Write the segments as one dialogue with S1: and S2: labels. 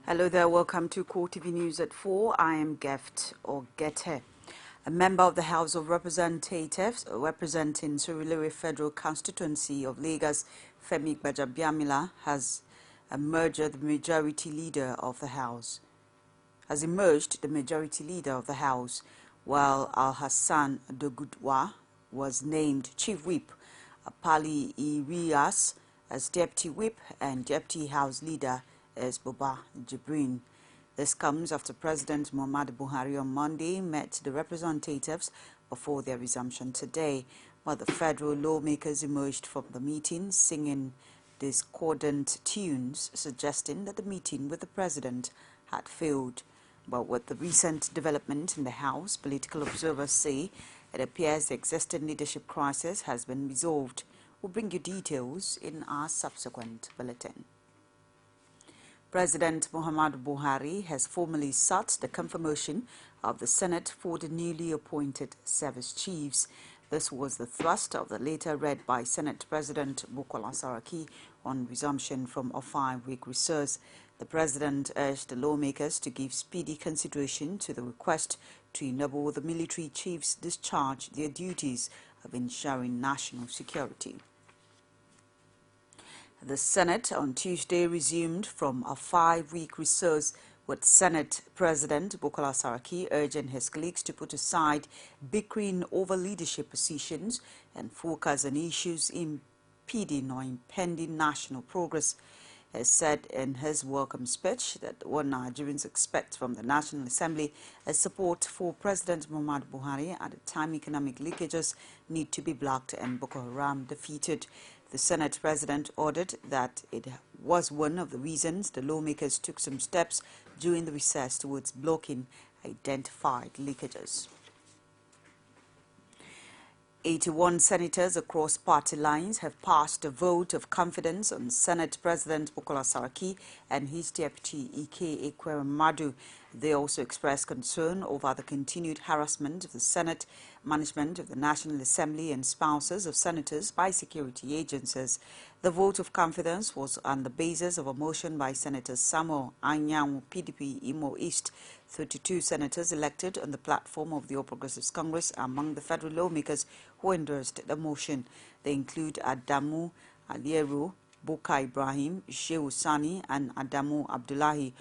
S1: Hello there, welcome to CoreTV News at 4. I am Geft Ogete. A member of the House of Representatives representing Surulere Federal Constituency of Lagos, Femi Gbajabiamila, has emerged the majority leader of the House. While Al-Hassan Dogudwa was named Chief Whip, Pali Irias as Deputy Whip, and Deputy House Leader as Boba Jibrin. This comes after President Muhammadu Buhari on Monday met the representatives before their resumption today, while the federal lawmakers emerged from the meeting singing discordant tunes, suggesting that the meeting with the president had failed. But with the recent development in the House, political observers say it appears the existing leadership crisis has been resolved. We'll bring you details in our subsequent bulletin. President Muhammadu Buhari has formally sought the confirmation of the Senate for the newly appointed service chiefs. This was the thrust of the letter read by Senate President Bukola Saraki on resumption from a 5-week recess. The president urged the lawmakers to give speedy consideration to the request to enable the military chiefs discharge their duties of ensuring national security. The Senate on Tuesday resumed from a 5-week recess, with Senate President Bukola Saraki urging his colleagues to put aside bickering over leadership positions and focus on issues impeding or impending national progress. He said in his welcome speech that what Nigerians expect from the National Assembly is support for President Muhammadu Buhari at a time economic leakages need to be blocked and Boko Haram defeated. The Senate President ordered that it was one of the reasons the lawmakers took some steps during the recess towards blocking identified leakages. 81 senators across party lines have passed a vote of confidence on Senate President Bukola Saraki and his deputy Ike Ekweremadu. They also expressed concern over the continued harassment of the Senate, management of the National Assembly and spouses of senators by security agencies. The vote of confidence was on the basis of a motion by Senator Samuel Anyanwu, PDP, Imo East. 32 senators elected on the platform of the All Progressives Congress among the federal lawmakers who endorsed the motion. They include Adamu Aliero, Boka Ibrahim, Shehu Sani, and Adamu Abdullahi,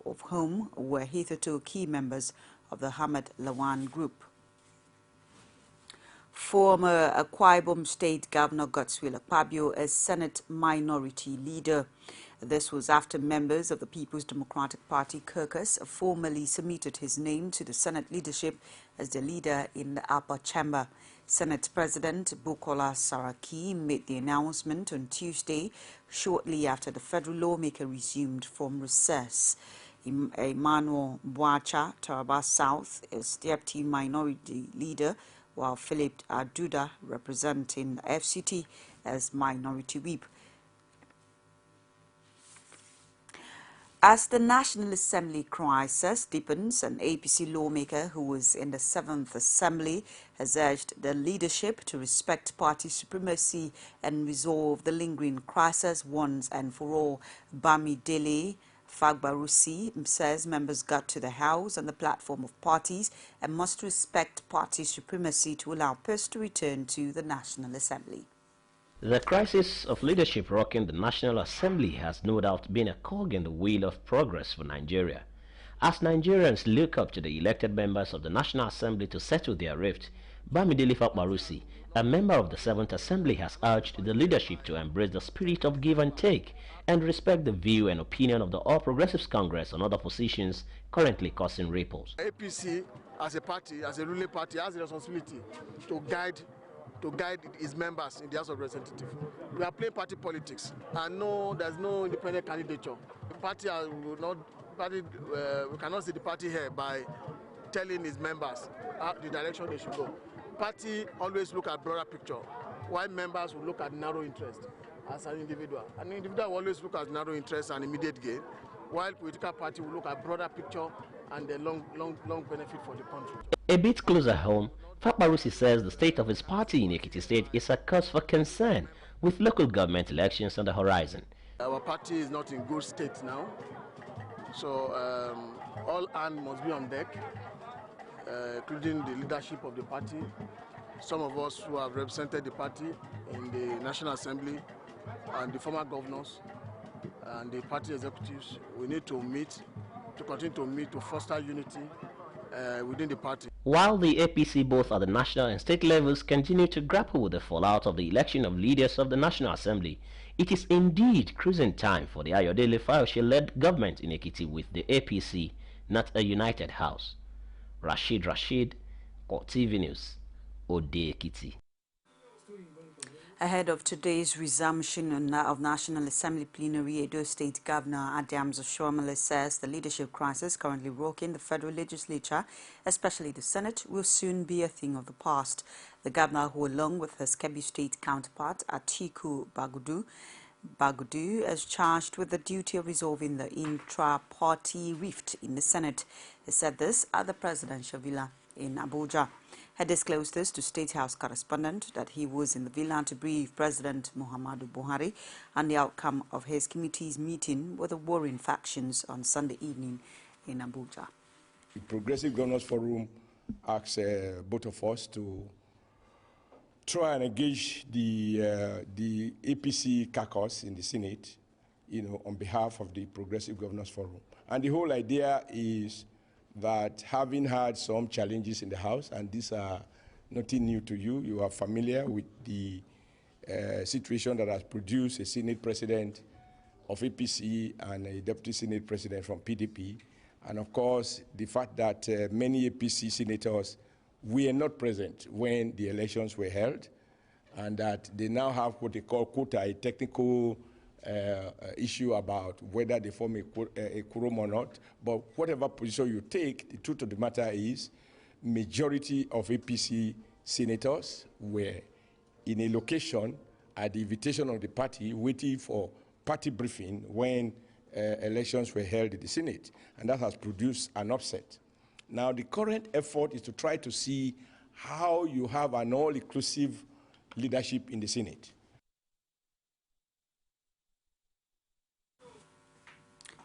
S1: of whom were hitherto key members of the Ahmed Lawan group. Former Akwa Ibom State Governor Godswill Akpabio is Senate Minority Leader. This was after members of the People's Democratic Party caucus formally submitted his name to the Senate leadership as the leader in the upper chamber. Senate President Bukola Saraki made the announcement on Tuesday, shortly after the federal lawmaker resumed from recess. Emmanuel Bwacha, Taraba South, is Deputy Minority Leader, while Philip Aduda, representing FCT, as Minority Whip. As the National Assembly crisis deepens, an APC lawmaker who was in the 7th Assembly has urged the leadership to respect party supremacy and resolve the lingering crisis once and for all. Bamidele Fagbarusi says members got to the House on the platform of parties and must respect party supremacy to allow peace to return to the National Assembly.
S2: The crisis of leadership rocking the National Assembly has no doubt been a cog in the wheel of progress for Nigeria. As Nigerians look up to the elected members of the National Assembly to settle their rift, Bamidele Fagbarusi, a member of the 7th Assembly, has urged the leadership to embrace the spirit of give and take and respect the view and opinion of the All Progressives Congress on other positions currently causing ripples.
S3: APC, as a party, as a ruling party, has a responsibility to guide its members in the House of Representatives. We are playing party politics, and there's no independent candidature. The party we cannot see the party here by telling its members the direction they should go. Party always look at broader picture, while members will look at narrow interest as an individual. An individual will always look at narrow interest and immediate gain, while political party will look at broader picture and the long benefit for the country.
S2: A bit closer home, Fagbarusi says the state of his party in Ekiti State is a cause for concern, with local government elections on the horizon.
S3: Our party is not in good state now. So all hands must be on deck, including the leadership of the party. Some of us who have represented the party in the National Assembly and the former governors and the party executives, we need to meet, to continue to meet, to foster unity within the party.
S2: While the APC both at the national and state levels continue to grapple with the fallout of the election of leaders of the National Assembly, it is indeed cruising time for the Ayodele Fayose-led government in Ekiti with the APC, not a united house. Rashid, CoreTV News, Ode Ekiti.
S1: Ahead of today's resumption of National Assembly plenary, Edo State Governor Adams Oshiomhole says the leadership crisis currently rocking the federal legislature, especially the Senate, will soon be a thing of the past. The governor, who along with his Kebbi State counterpart Atiku Bagudu, is charged with the duty of resolving the intra-party rift in the Senate. He said this at the presidential villa in Abuja. Had disclosed this to State House correspondent that he was in the villa to brief President Muhammadu Buhari on the outcome of his committee's meeting with the warring factions on Sunday evening in Abuja.
S4: The Progressive Governors Forum asks both of us to try and engage the APC caucus in the Senate, on behalf of the Progressive Governors Forum. And the whole idea is that having had some challenges in the House, and these are nothing new to you, you are familiar with the situation that has produced a Senate President of APC and a Deputy Senate President from PDP, and of course the fact that many APC senators were not present when the elections were held, and that they now have what they call quota, a technical issue about whether they form a quorum or not. But whatever position you take, the truth of the matter is majority of APC senators were in a location at the invitation of the party waiting for party briefing when elections were held in the Senate, and that has produced an upset. Now the current effort is to try to see how you have an all-inclusive leadership in the Senate.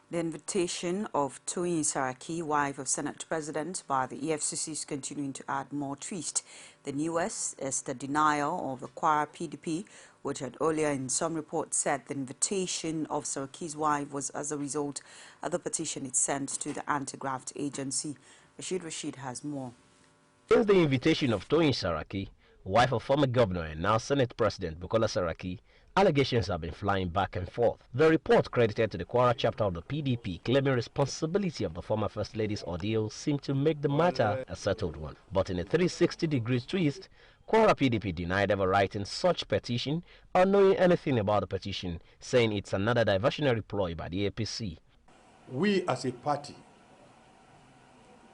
S1: The invitation of Toyin Saraki, wife of Senate President, by the EFCC is continuing to add more twist. The newest is the denial of the Kwara PDP, which had earlier in some reports said the invitation of Saraki's wife was as a result of the petition it sent to the anti-graft agency. Rashid has more.
S2: Since the invitation of Toyin Saraki, wife of former governor and now Senate President Bukola Saraki, allegations have been flying back and forth. The report credited to the Kwara chapter of the PDP claiming responsibility of the former First Lady's ordeal seemed to make the matter a settled one. But in a 360-degree twist, Kwara PDP denied ever writing such petition or knowing anything about the petition, saying it's another diversionary ploy by the APC.
S5: We as a party,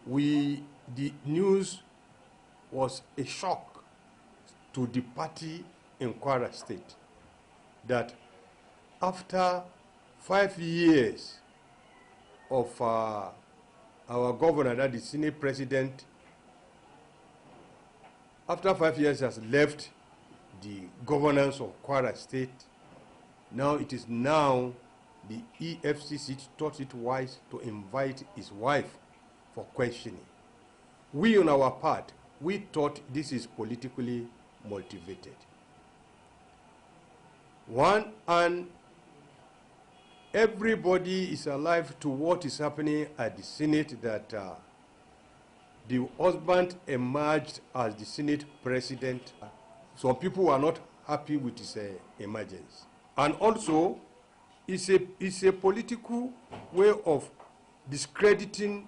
S5: the news was a shock to the party in Kwara State that after 5 years of our governor, that is Senate President, after 5 years has left the governance of Kwara State, now it is now the EFCC thought it wise to invite his wife for questioning. We on our part, we thought this is politically motivated. One, and everybody is alive to what is happening at the Senate, that the husband emerged as the Senate President. Some people are not happy with his emergence. And also, it's a political way of discrediting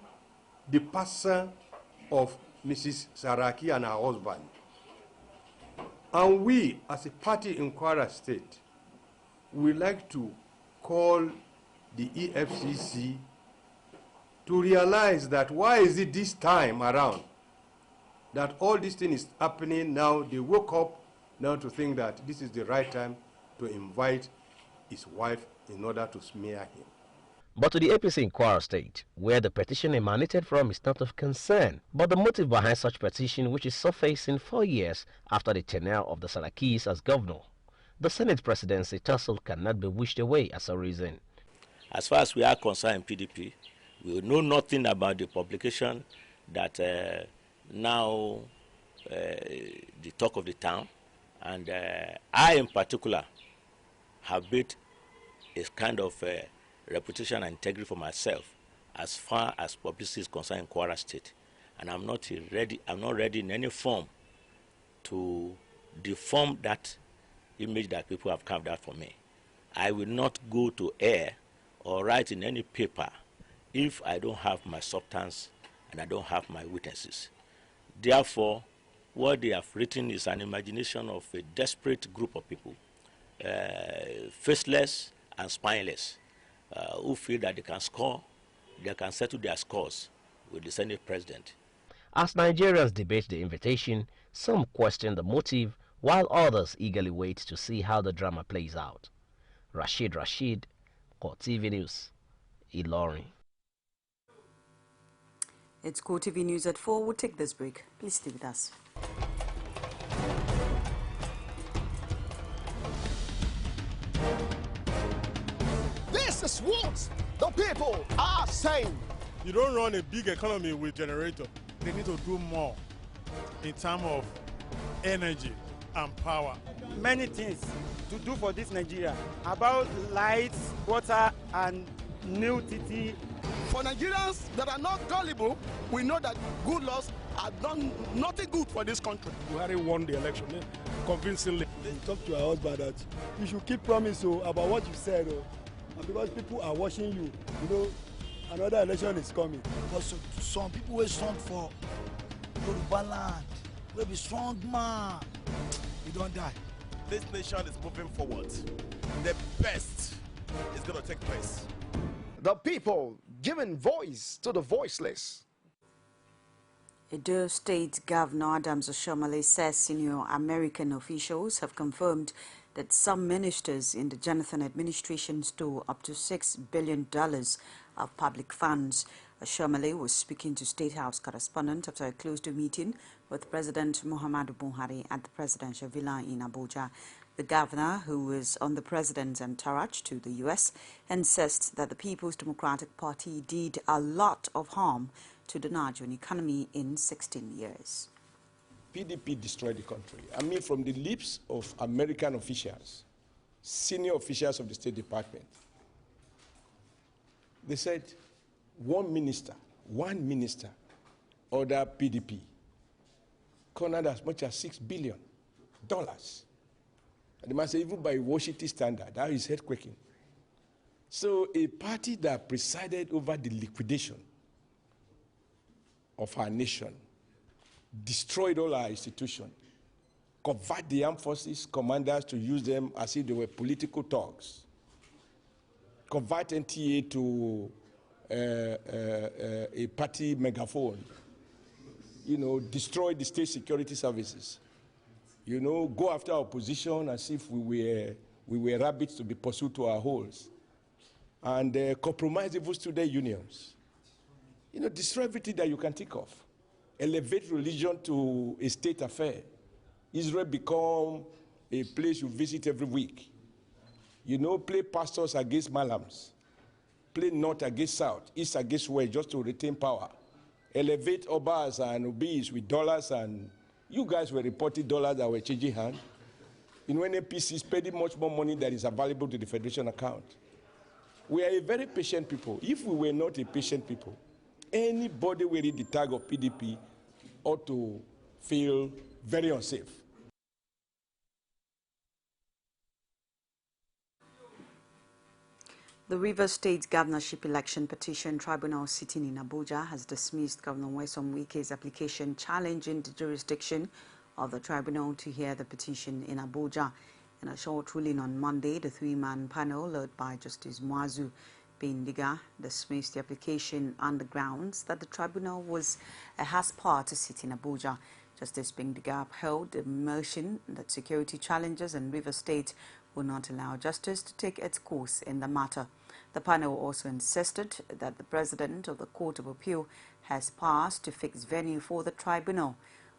S5: the person of Mrs. Saraki and her husband. And we, as a party in Kwara State, we like to call the EFCC to realize that why is it this time around that all this thing is happening now? They woke up now to think that this is the right time to invite his wife in order to smear him.
S2: But to the APC in Kwara State, where the petition emanated from, is not of concern. But the motive behind such petition, which is surfacing 4 years after the tenure of the Sarakis as governor, the Senate presidency tussle cannot be wished away as a reason.
S6: As far as we are concerned in PDP, We know nothing about the publication that now the talk of the town, and I in particular have built a kind of reputation and integrity for myself as far as publicity is concerned in Kwara State, and I'm not ready in any form to deform that image that people have carved out for me. I will not go to air or write in any paper if I don't have my substance and I don't have my witnesses. Therefore, what they have written is an imagination of a desperate group of people, faceless and spineless, who feel that they can score, they can settle their scores with the Senate president.
S2: As Nigerians debate the invitation, some question the motive, while others eagerly wait to see how the drama plays out. Rashid, CoreTV News, Ilorin.
S1: It's CoreTV News at 4. We'll take this break. Please stay with us.
S7: This is what the people are saying.
S3: You don't run a big economy with generator. They need to do more in terms of energy and power.
S8: Many things to do for this Nigeria about lights, water, and new TT.
S7: For Nigerians that are not gullible, we know that good laws have done nothing good for this country.
S4: Buhari won the election convincingly.
S9: They talk to her husband that you should keep promise about what you said, and because people are watching you, you know, another election is coming.
S10: Because some people will strong for Yoruba land, will be strong man, we don't die.
S11: This nation is moving forward. The best is going to take place.
S7: The people giving voice to the voiceless.
S1: Edo State Governor Adams Oshiomhole says senior American officials have confirmed that some ministers in the Jonathan administration stole up to $6 billion of public funds. Oshiomhole was speaking to State House correspondent after a closed-door meeting with President Muhammadu Buhari at the presidential villa in Abuja. The governor, who was on the president's entourage to the U.S., insists that the People's Democratic Party did a lot of harm to the Nigerian economy in 16 years.
S4: PDP destroyed the country. I mean, from the lips of American officials, senior officials of the State Department, they said one minister ordered PDP cornered as much as $6 billion. And they must say, even by Washington standard, that is head quaking. So a party that presided over the liquidation of our nation, destroyed all our institutions, convert the armed forces commanders to use them as if they were political thugs, convert NTA to a party megaphone, you know, destroy the state security services, you know, go after our opposition as if we were rabbits to be pursued to our holes, and compromise even student unions. You know, destroy everything that you can think of. Elevate religion to a state affair. Israel become a place you visit every week. You know, play pastors against malams. Play north against south, east against west, just to retain power. Elevate obas and obis with dollars, and you guys were reporting dollars that were changing hands. You know, NAPC is spending much more money than is available to the Federation account. We are a very patient people. If we were not a patient people, anybody wearing the tag of PDP ought to feel very unsafe.
S1: The Rivers State Governorship Election Petition Tribunal sitting in Abuja has dismissed Governor Nyesom Wike's application challenging the jurisdiction of the tribunal to hear the petition in Abuja. In a short ruling on Monday, the three-man panel led by Justice Muazu Bindiga dismissed the application on the grounds that the tribunal has power to sit in Abuja. Justice Bindiga upheld the motion that security challenges in Rivers State will not allow justice to take its course in the matter. The panel also insisted that the President of the Court of Appeal has powers to fix venue for the tribunal.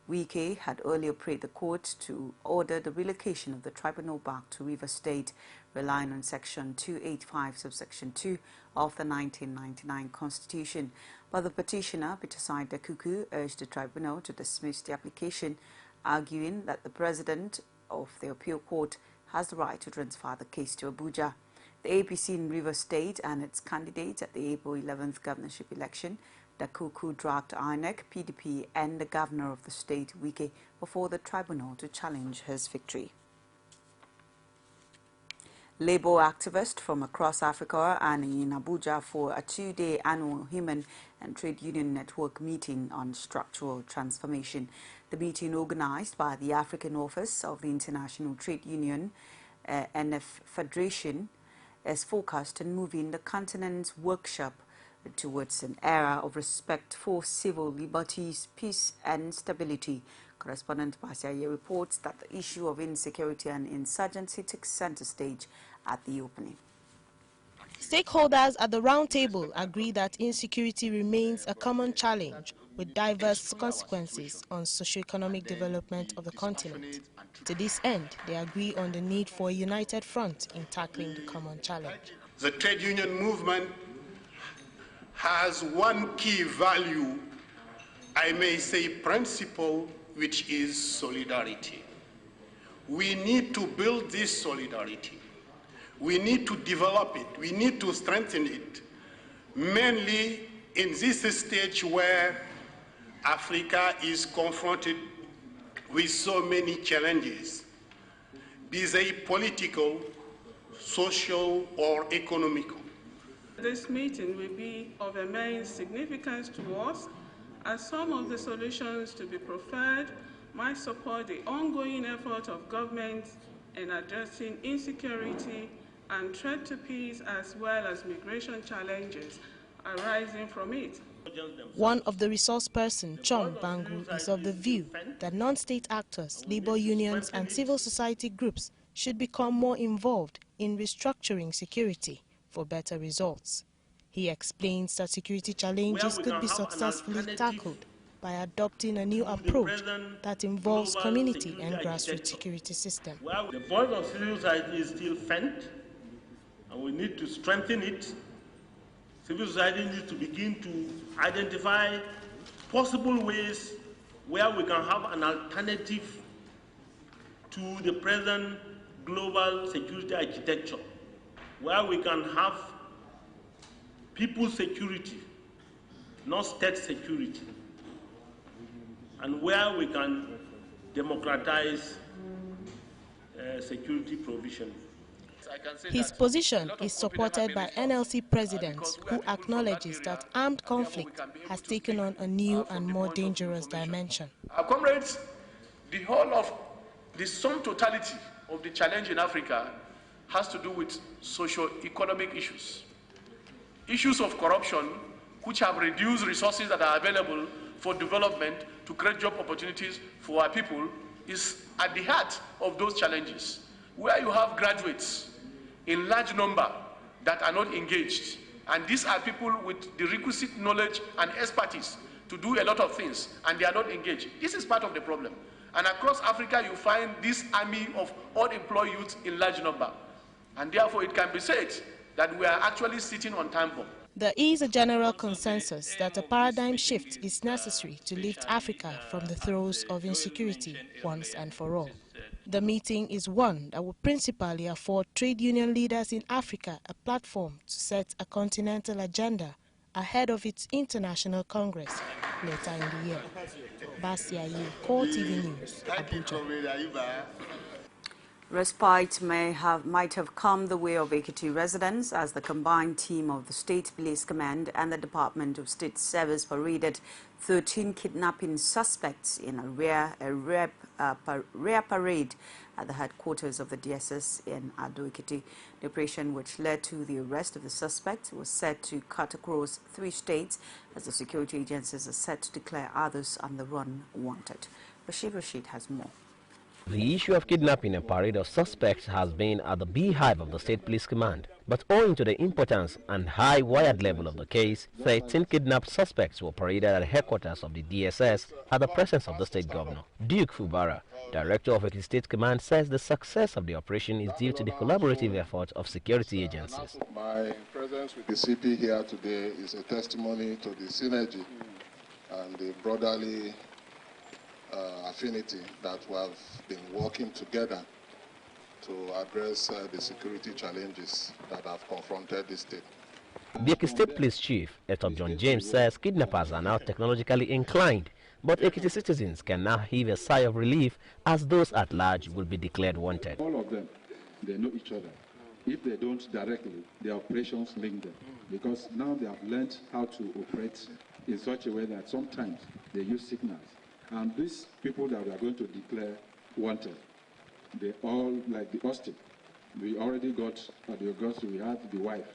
S1: Wike had earlier prayed the court to order the relocation of the tribunal back to Rivers State, relying on Section 285, subsection 2 of the 1999 Constitution. But the petitioner, Peterside Dakuku, urged the tribunal to dismiss the application, arguing that the president of the appeal court has the right to transfer the case to Abuja. The APC in Rivers State and its candidates at the April 11th governorship election, Dakuku dragged INEC, PDP and the governor of the state, Wike, before the tribunal to challenge his victory. Labour activists from across Africa and in Abuja for a two-day annual Human and Trade Union Network meeting on structural transformation. The meeting, organized by the African Office of the International Trade Union NF Federation, is focused on moving the continent's workshop towards an era of respect for civil liberties, peace and stability. Correspondent Basiaye reports that the issue of insecurity and insurgency took center stage at the opening.
S12: Stakeholders at the roundtable agree that insecurity remains a common challenge with diverse consequences on socio-economic development of the continent. To this end, they agree on the need for a united front in tackling the common challenge.
S13: The trade union movement has one key value, I may say principle, which is solidarity. We need to build this solidarity. We need to develop it. We need to strengthen it, mainly in this stage where Africa is confronted with so many challenges, be they political, social, or economical.
S14: This meeting will be of immense significance to us, as some of the solutions to be preferred might support the ongoing effort of governments in addressing insecurity and threat to peace, as well as migration challenges arising from it.
S12: One of the resource persons, Chom Bangu, is of the view that non-state actors, labor unions and civil society groups should become more involved in restructuring security for better results. He explains that security challenges could be successfully tackled by adopting a new approach that involves community and grassroots security system.
S15: The voice of civil society is still faint, and we need to strengthen it. Civil society needs to begin to identify possible ways where we can have an alternative to the present global security architecture, where we can have people's security, not state security, and where we can democratize security provision.
S12: His position is supported by NLC presidents who acknowledges that armed conflict has taken on a new and more dangerous dimension.
S16: Comrades, the whole of the sum totality of the challenge in Africa has to do with socio-economic issues. Issues of corruption, which have reduced resources that are available for development to create job opportunities for our people, is at the heart of those challenges. Where you have graduates in large number that are not engaged, and these are people with the requisite knowledge and expertise to do a lot of things, and they are not engaged. This is part of the problem. And across Africa, you find this army of unemployed youth in large number. And therefore, it can be said that we are actually sitting on time bomb.
S12: There is a general consensus that a paradigm shift is necessary to lift Africa from the throes of insecurity once and for all. The meeting is one that will principally afford trade union leaders in Africa a platform to set a continental agenda ahead of its international congress later in the year. Basiaye, CoreTV News, Abuja.
S1: Respite might have come the way of Ekiti residents as the combined team of the State Police Command and the Department of State Service paraded 13 kidnapping suspects in a rare parade at the headquarters of the DSS in Ado Ekiti. The operation, which led to the arrest of the suspects, was set to cut across 3 states as the security agencies are set to declare others on the run wanted. Rashid has more.
S2: The issue of kidnapping a parade of suspects has been at the beehive of the State Police Command. But owing to the importance and high wired level of the case, 13 kidnapped suspects were paraded at the headquarters of the DSS at the presence of the state governor. Duke Fubara, director of Ekiti State Command, says the success of the operation is due to the collaborative effort of security agencies.
S17: My presence with the CP here today is a testimony to the synergy and the brotherly affinity that we have been working together to address the security challenges that have confronted the state.
S2: The Ekiti State Police Chief, Etop John James, says kidnappers are now technologically inclined, but Ekiti citizens can now heave a sigh of relief as those at large will be declared wanted.
S18: All of them, they know each other. If they don't directly, their operations link them, because now they have learned how to operate in such a way that sometimes they use signals. And these people that we are going to declare wanted, they all, like the Austin, we already got, at the August, we had the wife,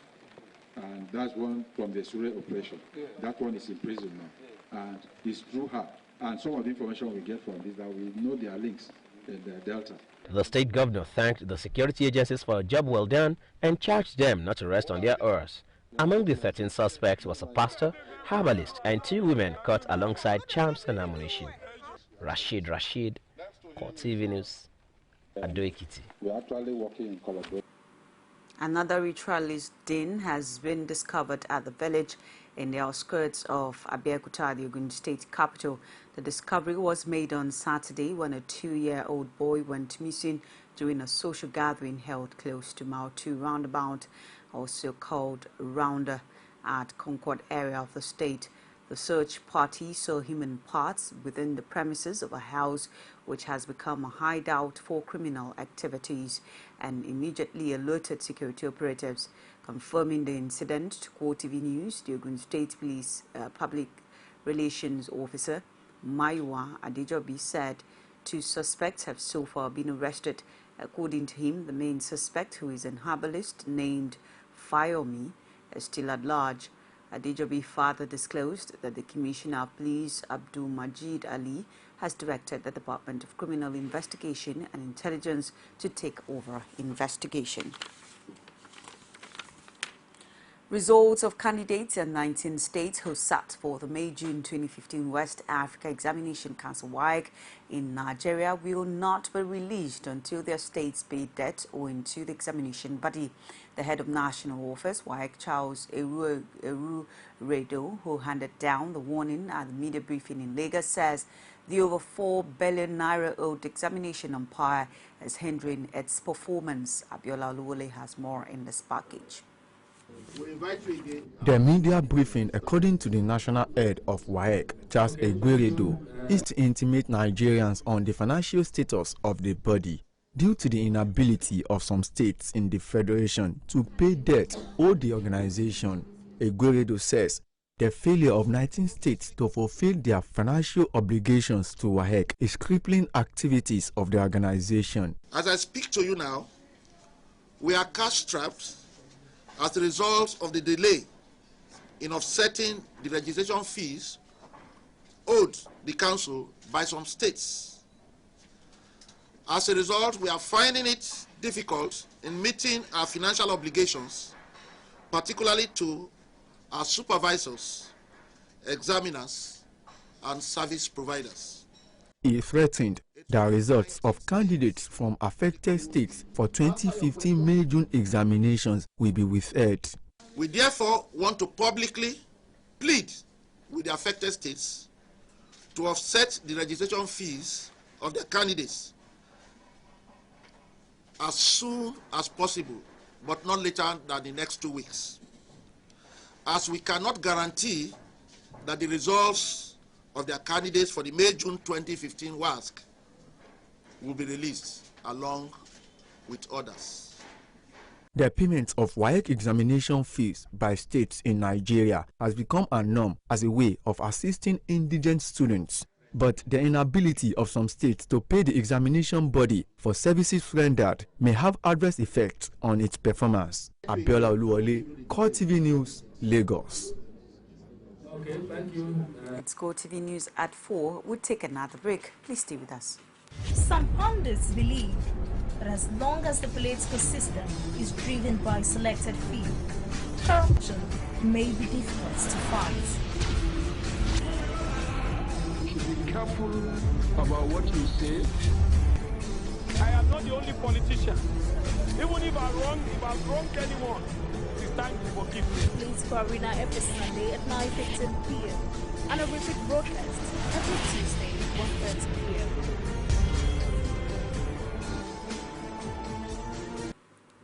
S18: and that's one from the Surrey operation. That one is in prison now, and it's through her. And some of the information we get from this, that we know their links in the Delta.
S2: The state governor thanked the security agencies for a job well done and charged them not to rest on their oars. Among the 13 suspects was a pastor, herbalist, and 2 women caught alongside charms and ammunition. Rashid, CoreTV News, Ado Ekiti.
S18: We're actually working in collaboration.
S1: Another ritualist den has been discovered at the village in the outskirts of Abeokuta, the Ogun State capital. The discovery was made on Saturday when a 2-year-old boy went missing during a social gathering held close to Mile 2 roundabout, also called Rounder, at Concord area of the state. The search party saw human parts within the premises of a house which has become a hideout for criminal activities and immediately alerted security operatives. Confirming the incident to CoreTV News, the Ogun State Police Public Relations Officer Maiwa Adejobi said 2 suspects have so far been arrested. According to him, the main suspect, who is an herbalist named Fayomi, is still at large. Adejobi further disclosed that the Commissioner of Police, Abdul Majid Ali, has directed the Department of Criminal Investigation and Intelligence to take over investigation. Results of candidates in 19 states who sat for the May-June 2015 West Africa Examination Council WAEC in Nigeria will not be released until their states pay debt owing to the examination body. The head of national office, WAEC Charles Eru Redo, who handed down the warning at the media briefing in Lagos, says the over 4 billion naira owed examination umpire is hindering its performance. Abiola Oluwole has more in this package.
S19: The media briefing, according to the national head of WAEC, Charles Egweredo, is to intimate Nigerians on the financial status of the body due to the inability of some states in the federation to pay debt owed the organization. Egweredo says the failure of 19 states to fulfill their financial obligations to WAEC is crippling activities of the organization.
S20: As I speak to you now, we are cash-strapped as a result of the delay in offsetting the registration fees owed the council by some states. As a result, we are finding it difficult in meeting our financial obligations, particularly to our supervisors, examiners, and service providers.
S19: He threatened the results of candidates from affected states for 2015 May-June examinations will be withheld.
S20: We therefore want to publicly plead with the affected states to offset the registration fees of their candidates as soon as possible, but not later than the next 2 weeks, as we cannot guarantee that the results of their candidates for the May-June 2015 WASC will be released along with others.
S19: The payment of WAEC examination fees by states in Nigeria has become a norm as a way of assisting indigent students. But the inability of some states to pay the examination body for services rendered may have adverse effects on its performance. Abiola Oluwole, CoreTV News, Lagos.
S1: Okay, thank you. It's CoreTV News at 4. We'll take another break. Please stay with us.
S21: Some pundits believe that as long as the political system is driven by selected few, corruption may be difficult to fight.
S22: You should be careful about what you say.
S8: I am not the only politician. Even if I've wronged anyone, it is time to forgive me.
S21: Political Arena every Sunday at 9:15 p.m. and a repeat broadcast every Tuesday at 1:30 p.m.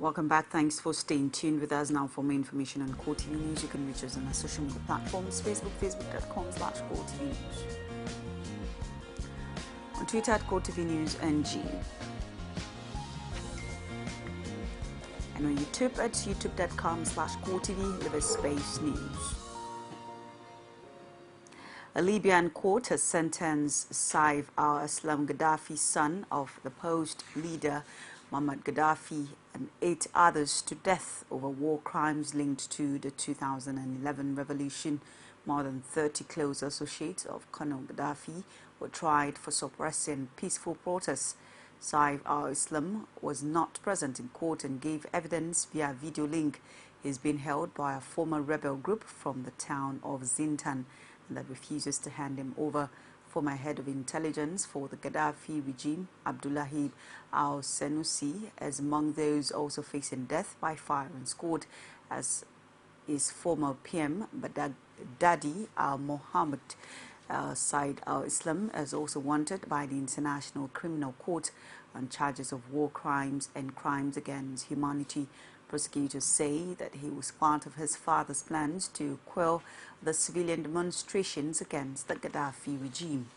S1: Welcome back. Thanks for staying tuned with us. Now for more information on CoreTV News, you can reach us on our social media platforms, facebook.com/CoreTV News. On Twitter at CoreTV News NG. And on YouTube at youtube.com/CoreTV News. A Libyan court has sentenced Saif al-Islam Gaddafi, son of the post leader Muammar Gaddafi, and 8 others to death over war crimes linked to the 2011 revolution. More than 30 close associates of Colonel Gaddafi were tried for suppressing peaceful protests. Saif al-Islam was not present in court and gave evidence via video link. He is being held by a former rebel group from the town of Zintan that refuses to hand him over. Former head of intelligence for the Gaddafi regime, Abdullahi al-Senussi, is among those also facing death by firing squad, as is former PM Baghdadi al-Mohammed. Saif al-Islam is also wanted by the International Criminal Court on charges of war crimes and crimes against humanity. Prosecutors say that he was part of his father's plans to quell the civilian demonstrations against the Gaddafi regime.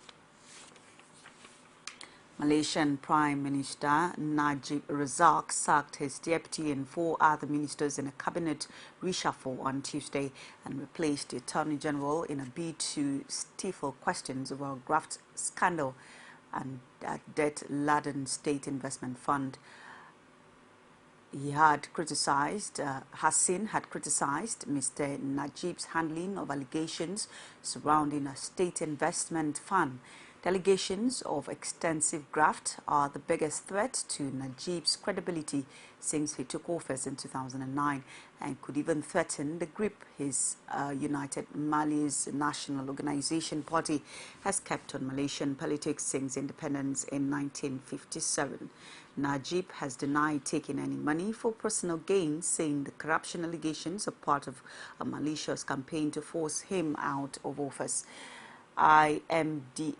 S1: Malaysian Prime Minister Najib Razak sacked his deputy and 4 other ministers in a cabinet reshuffle on Tuesday and replaced the Attorney General in a bid to stifle questions over a graft scandal and a debt-laden state investment fund. Hassin had criticized Mr. Najib's handling of allegations surrounding a state investment fund. The allegations of extensive graft are the biggest threat to Najib's credibility since he took office in 2009 and could even threaten the grip his United Malays National Organization Party has kept on Malaysian politics since independence in 1957. Najib has denied taking any money for personal gain, saying the corruption allegations are part of a malicious campaign to force him out of office. IMD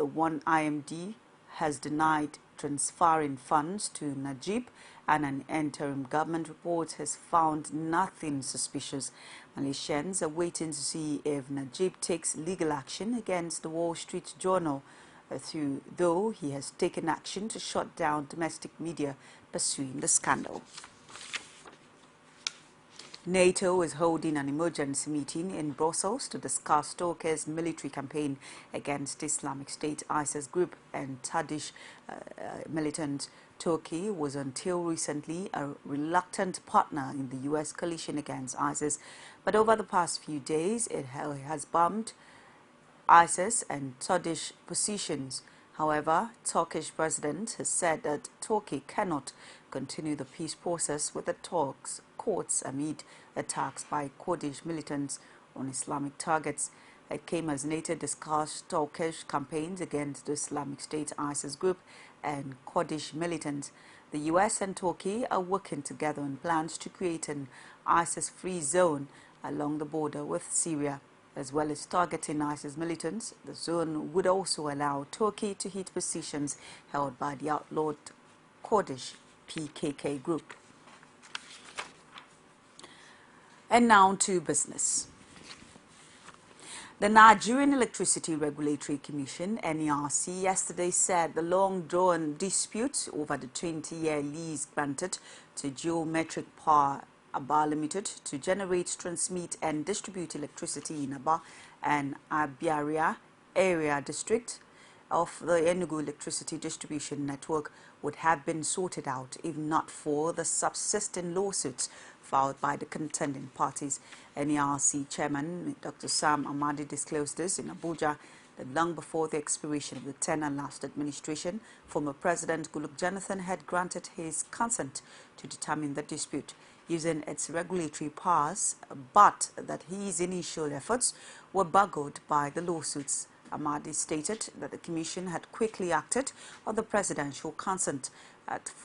S1: has denied transferring funds to Najib, and an interim government report has found nothing suspicious. Malaysians are waiting to see if Najib takes legal action against the Wall Street Journal, though he has taken action to shut down domestic media pursuing the scandal. NATO is holding an emergency meeting in Brussels to discuss Turkey's military campaign against Islamic State ISIS group and Kurdish militant. Turkey was until recently a reluctant partner in the U.S. coalition against ISIS, but over the past few days it has bombed ISIS and Kurdish positions. However, Turkish president has said that Turkey cannot continue the peace process with the Turks courts amid attacks by Kurdish militants on Islamic targets. It came as NATO discussed Turkish campaigns against the Islamic State ISIS group and Kurdish militants. The US and Turkey are working together on plans to create an ISIS-free zone along the border with Syria. As well as targeting ISIS militants, the zone would also allow Turkey to hit positions held by the outlawed Kurdish PKK group. And now to business. The Nigerian Electricity Regulatory Commission, NERC, yesterday said the long-drawn dispute over the 20-year lease granted to Geometric Power Aba Limited to generate, transmit and distribute electricity in Aba and Abiaria area district of the Enugu Electricity Distribution Network would have been sorted out if not for the subsisting lawsuits filed by the contending parties. NERC Chairman Dr. Sam Amadi disclosed this in Abuja that long before the expiration of the 10th last administration, former President Goodluck Jonathan had granted his consent to determine the dispute using its regulatory powers, but that his initial efforts were buggered by the lawsuits. Amadi stated that the Commission had quickly acted on the presidential consent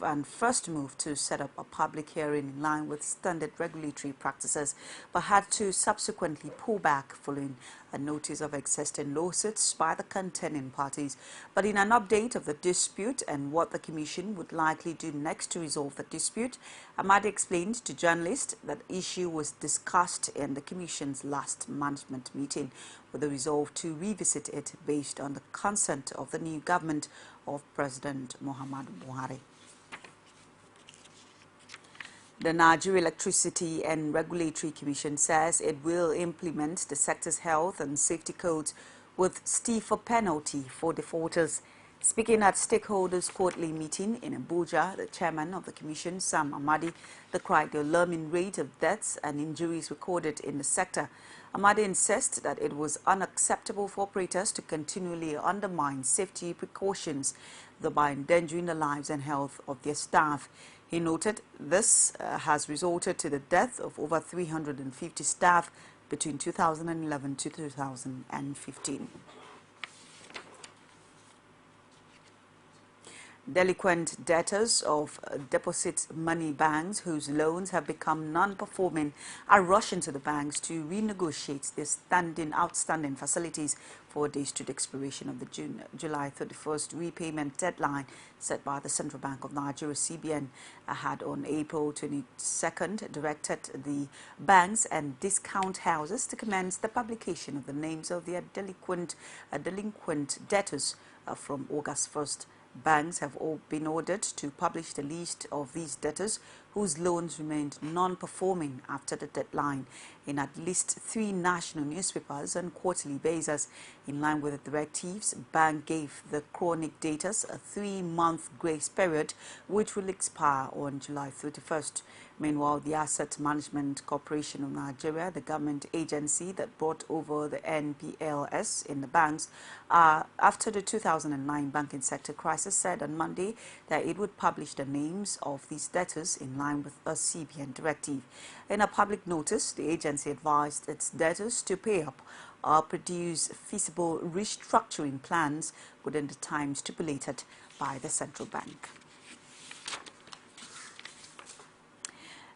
S1: and first moved to set up a public hearing in line with standard regulatory practices, but had to subsequently pull back following a notice of existing lawsuits by the contending parties. But in an update of the dispute and what the Commission would likely do next to resolve the dispute, Amadi explained to journalists that the issue was discussed in the Commission's last management meeting, with the resolve to revisit it based on the consent of the new government of President Muhammadu Buhari. The Nigeria Electricity and Regulatory Commission says it will implement the sector's health and safety codes with stiffer penalty for defaulters. Speaking at stakeholders' quarterly meeting in Abuja, the chairman of the commission, Sam Amadi, decried the alarming rate of deaths and injuries recorded in the sector. Amadi insists that it was unacceptable for operators to continually undermine safety precautions, thereby endangering the lives and health of their staff. He noted this has resulted to the death of over 350 staff between 2011 to 2015. Delinquent debtors of deposit money banks whose loans have become non-performing are rushing to the banks to renegotiate their outstanding facilities 4 days to the expiration of the July 31st repayment deadline set by the Central Bank of Nigeria (CBN). Had on April 22nd directed the banks and discount houses to commence the publication of the names of their delinquent debtors from August 1st. Banks have all been ordered to publish the list of these debtors whose loans remained non-performing after the deadline in at least 3 national newspapers on quarterly basis. In line with the directives, bank gave the chronic debtors a 3-month grace period, which will expire on July 31st. Meanwhile, the Asset Management Corporation of Nigeria, the government agency that brought over the NPLS in the banks after the 2009 banking sector crisis, said on Monday that it would publish the names of these debtors in line with a CBN directive. In a public notice, the agency advised its debtors to pay up or produce feasible restructuring plans within the time stipulated by the central bank.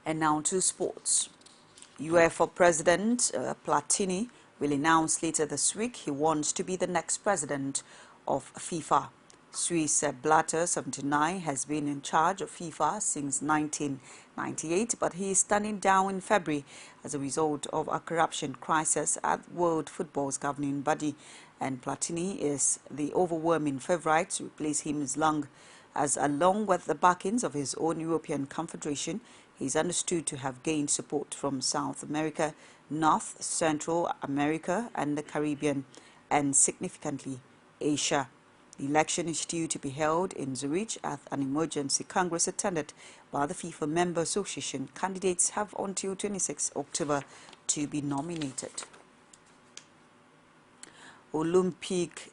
S1: And now to sports. UEFA President Platini will announce later this week he wants to be the next president of FIFA. Swiss Blatter, 79, has been in charge of FIFA since 1998, but he is standing down in February as a result of a corruption crisis at World Football's governing body, and Platini is the overwhelming favorite to replace him along with the backings of his own European Confederation. He is understood to have gained support from South America, North, Central America and the Caribbean, and significantly Asia. The election is due to be held in Zurich at an emergency congress attended by the FIFA member association. Candidates have until 26 October to be nominated. Olympic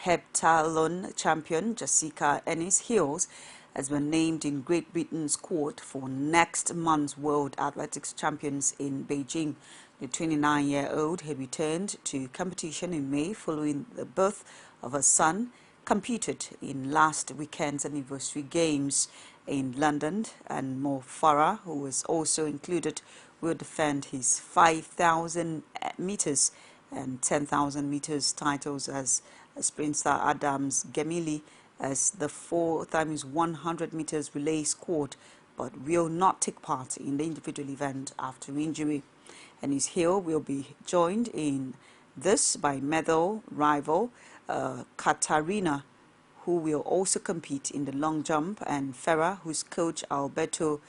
S1: heptathlon champion Jessica Ennis-Hills has been named in Great Britain's squad for next month's World Athletics Champions in Beijing. The 29-year-old had returned to competition in May following the birth of her son, competed in last weekend's anniversary games in London, and Mo Farah, who was also included, will defend his 5,000 meters and 10,000 meters titles as sprinter Adams Gemili as the 4x100 meters relay squad, but will not take part in the individual event after injury. And his heel will be joined in this by medal rival Katarina, who will also compete in the long jump, and Ferrer, whose coach Alberto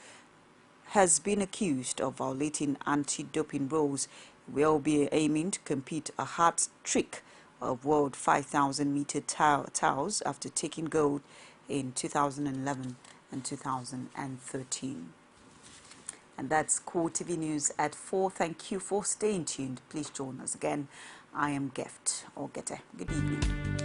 S1: has been accused of violating anti-doping rules, will be aiming to compete a hat trick of World 5,000 meter towels after taking gold in 2011 and 2013. And that's CoreTV News at 4. Thank you for staying tuned. Please join us again I am Gift or Gete. Good evening.